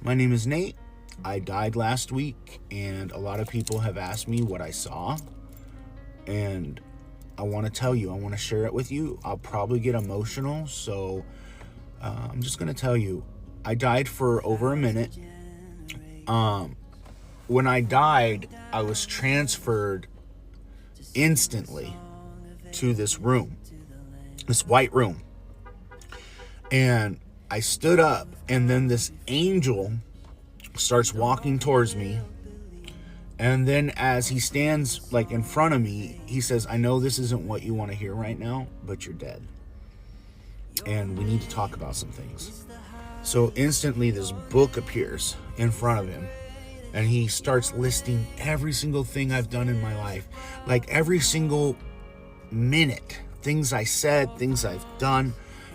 My name is Nate. I died last week, and a lot of people have asked me what I saw. And I want to tell you, I want to share it with you. I'll probably get emotional, so I'm just going to tell you. I died for over a minute. When I died, I was transferred instantly to this room, this white room. And I stood up, and then this angel starts walking towards me. And then as he stands like in front of me, he says, I know this isn't what you want to hear right now, but you're dead. And we need to talk about some things. So instantly this book appears in front of him. And he starts listing every single thing I've done in my life. Like every single minute. Things I said, things I've done.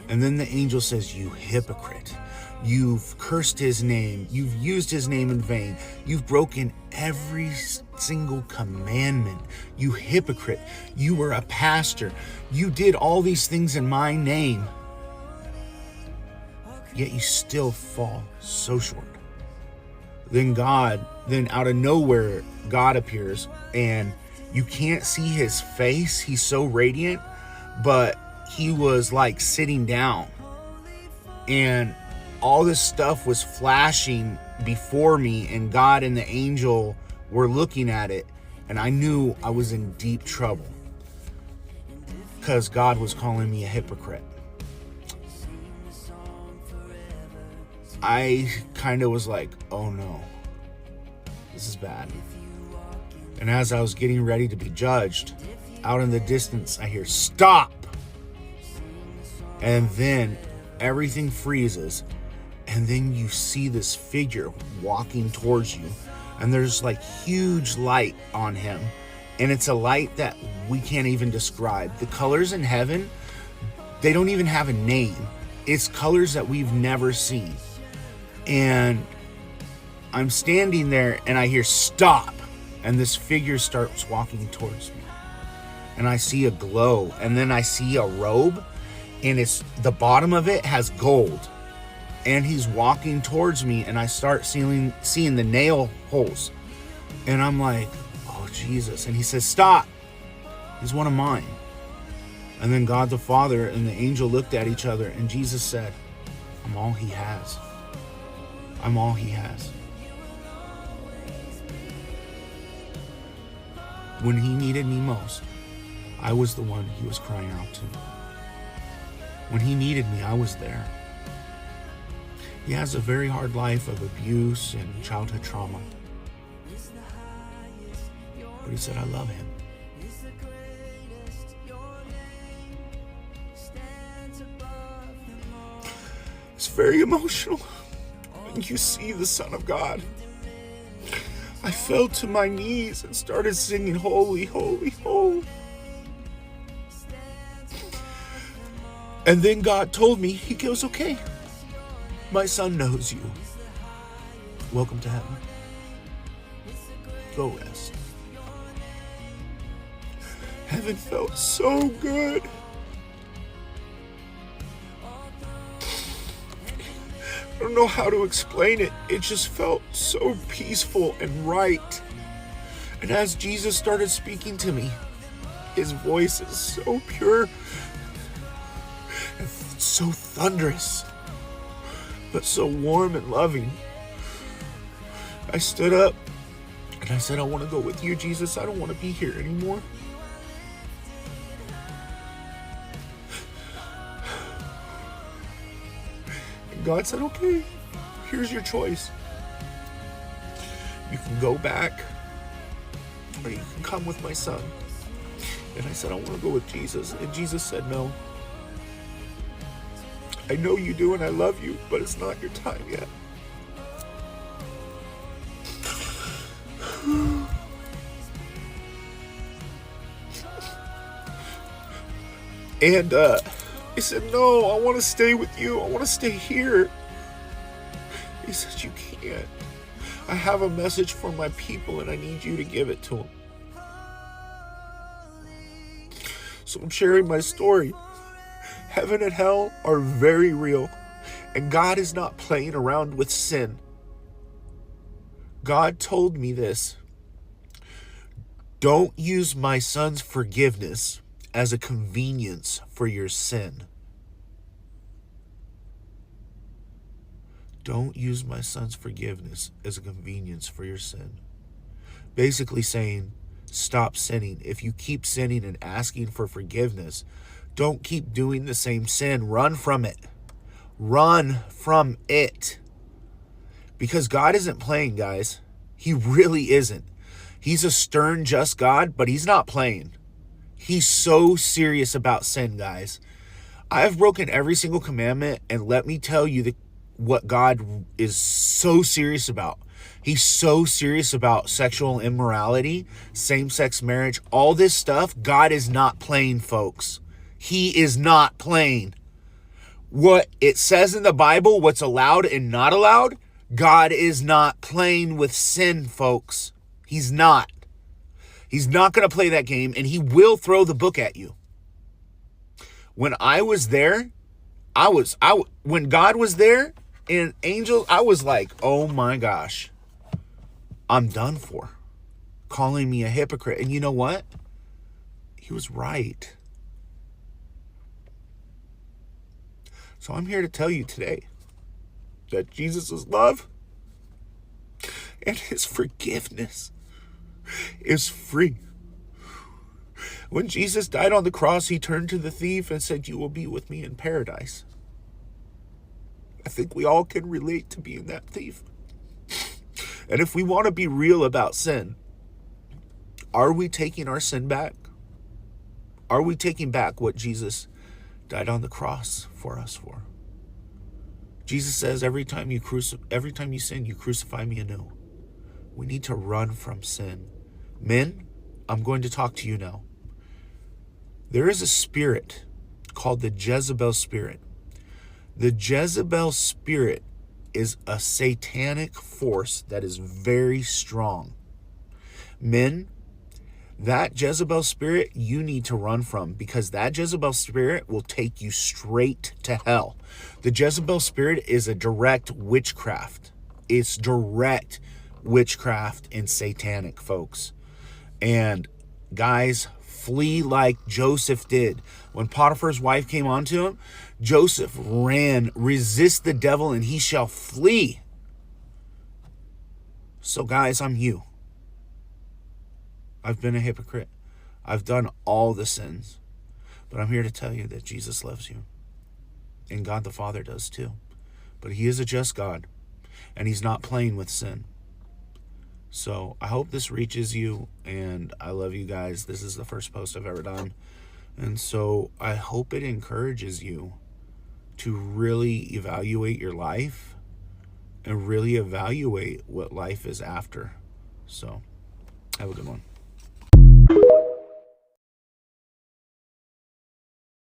And then the angel says, you hypocrite. You've cursed his name. You've used his name in vain. You've broken every single commandment. You hypocrite. You were a pastor. You did all these things in my name. Yet you still fall so short. Then out of nowhere, God appears, and you can't see his face. He's so radiant, but he was like sitting down, and all this stuff was flashing before me, and God and the angel were looking at it, and I knew I was in deep trouble because God was calling me a hypocrite. I kind of was like, oh no, this is bad. And as I was getting ready to be judged, out in the distance, I hear, stop! And then everything freezes. And then you see this figure walking towards you. And there's like huge light on him. And it's a light that we can't even describe. The colors in heaven, they don't even have a name. It's colors that we've never seen. And I'm standing there and I hear stop. And this figure starts walking towards me. And I see a glow. And then I see a robe. And it's the bottom of it has gold. And he's walking towards me. And I start seeing the nail holes. And I'm like, oh, Jesus. And he says, stop. He's one of mine. And then God the Father and the angel looked at each other. And Jesus said, I'm all he has. I'm all he has. When he needed me most, I was the one he was crying out to. When he needed me, I was there. He has a very hard life of abuse and childhood trauma. But he said, I love him. It's very emotional. And you see the Son of God. I fell to my knees and started singing, holy, holy, holy. And then God told me, he goes, okay, my son knows you. Welcome to heaven. Go rest. Heaven felt so good. I don't know how to explain it. It just felt so peaceful and right. And as Jesus started speaking to me, his voice is so pure and so thunderous, but so warm and loving. I stood up and I said, I want to go with you, Jesus. I don't want to be here anymore. God said, okay, here's your choice. You can go back, or you can come with my son. And I said, I want to go with Jesus. And Jesus said, no. I know you do and I love you, but it's not your time yet. And he said, no, I want to stay with you. I want to stay here. He said, you can't. I have a message for my people and I need you to give it to them. So I'm sharing my story. Heaven and hell are very real. And God is not playing around with sin. God told me this. Don't use my son's forgiveness as a convenience for your sin. Don't use my son's forgiveness as a convenience for your sin. Basically saying, stop sinning. If you keep sinning and asking for forgiveness, don't keep doing the same sin. Run from it. Run from it. Because God isn't playing, guys. He really isn't. He's a stern, just God, but he's not playing. He's so serious about sin, guys. I have broken every single commandment, and let me tell you what God is so serious about. He's so serious about sexual immorality, same-sex marriage, all this stuff. God is not playing, folks. He is not playing. What it says in the Bible, what's allowed and not allowed, God is not playing with sin, folks. He's not. He's not going to play that game, and he will throw the book at you. When I was there, when God was there in angels, I was like, oh my gosh, I'm done for. Calling me a hypocrite. And you know what? He was right. So I'm here to tell you today that Jesus' love and his forgiveness is free. When Jesus died on the cross, he turned to the thief and said, you will be with me in paradise. I think we all can relate to being that thief. And if we want to be real about sin, are we taking our sin back? Are we taking back what Jesus died on the cross for us for? Jesus says every time you sin, you crucify me anew. We need to run from sin. Men, I'm going to talk to you now. There is a spirit called the Jezebel spirit. The Jezebel spirit is a satanic force that is very strong. Men, that Jezebel spirit you need to run from, because that Jezebel spirit will take you straight to hell. The Jezebel spirit is a direct witchcraft. It's direct witchcraft and satanic, folks. And guys, flee like Joseph did. When Potiphar's wife came onto him, Joseph ran. Resist the devil and he shall flee. So guys, I'm you. I've been a hypocrite. I've done all the sins. But I'm here to tell you that Jesus loves you. And God the Father does too. But he is a just God. And he's not playing with sin. So I hope this reaches you. And I love you guys. This is the first post I've ever done. And so I hope it encourages you to really evaluate your life. And really evaluate what life is after. So have a good one.